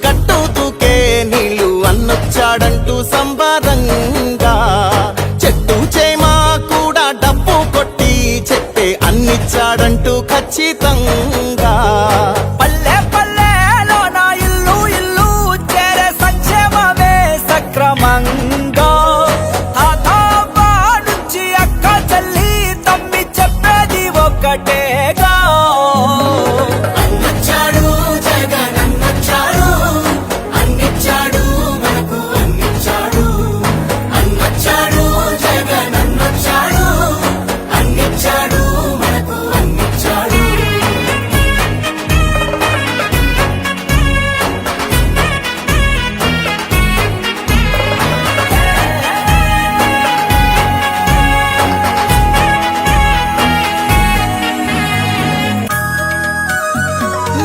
గట్టు దూకే నీళ్ళు అన్నొచ్చాడంటూ సంబరంగా చెట్టు చేమా కూడా డబ్బు కొట్టి చెప్పే అన్నిచ్చాడంటూ ఖచ్చితంగా పల్లె పల్లెలో నా ఇల్లు ఇల్లు చేరే సంక్షేమమే సక్రమంగా తాతవ్వ నుంచి అక్క చెల్లి తమ్మి చెప్పేది ఒక్కటేగా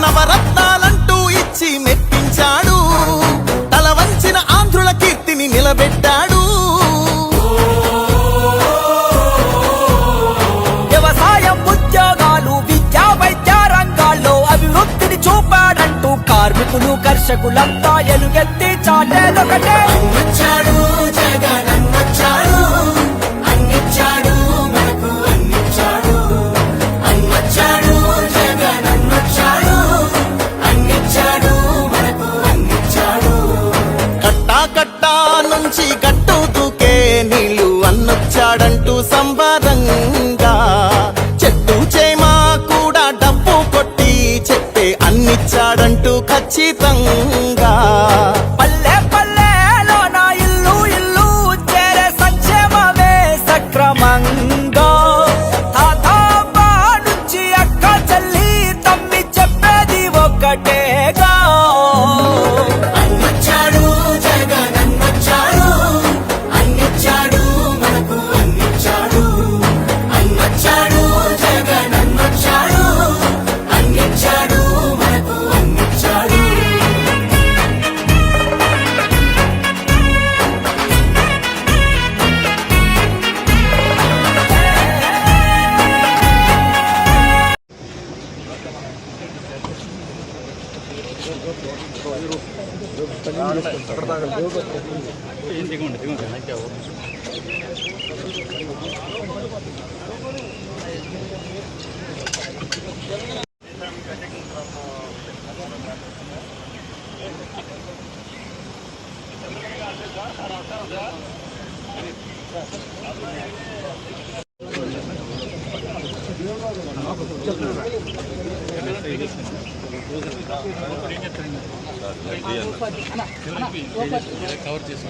నవరత్నాలంటూ ఇచ్చి మెప్పించాడు, తల వంచిన ఆంధ్రుల కీర్తిని నిలబెట్టాడు. వ్యవసాయం ఉద్యోగాలు విద్యా వైద్య రంగాల్లో అభివృద్ధిని చూపాడంటూ కార్మికులు కర్షకులంతా ఎలుగెత్తి చాటేదొకటే అన్నొచ్చాడు జగన్ అన్నొచ్చాడు, అన్నిచ్చాడు మనకు అన్నిచ్చాడు. అన్నొచ్చాడు జగన్ అన్నొచ్చాడు, అన్నిచ్చాడు మనకు అన్నిచ్చాడు. కట్టా కట్టా నుంచి గట్టు దూకే నీళ్ళు అన్నొచ్చాడంటూ సంబరంగా చెట్టు చేమా కూడా డబ్బు కొట్టి చెప్పే అన్నిచ్చాడంటూ ఖచ్చితంగా పల్లె పల్లెలో నా ఇల్లు ఇల్లు చేరే సంక్షేమమే సక్రమంగా తాతవ్వ నుంచి అక్క చెల్లి తమ్మి చెప్పేది ఒక్కటేగా అన్నొచ్చాడు జగన్ అన్నొచ్చాడు, అన్నిచ్చాడు మనకు అన్నిచ్చాడు. అన్నొచ్చాడు జగన్ అన్నొచ్చాడు, అన్నిచ్చాడు మనకు అన్నిచ్చాడు. కవర్ చేసి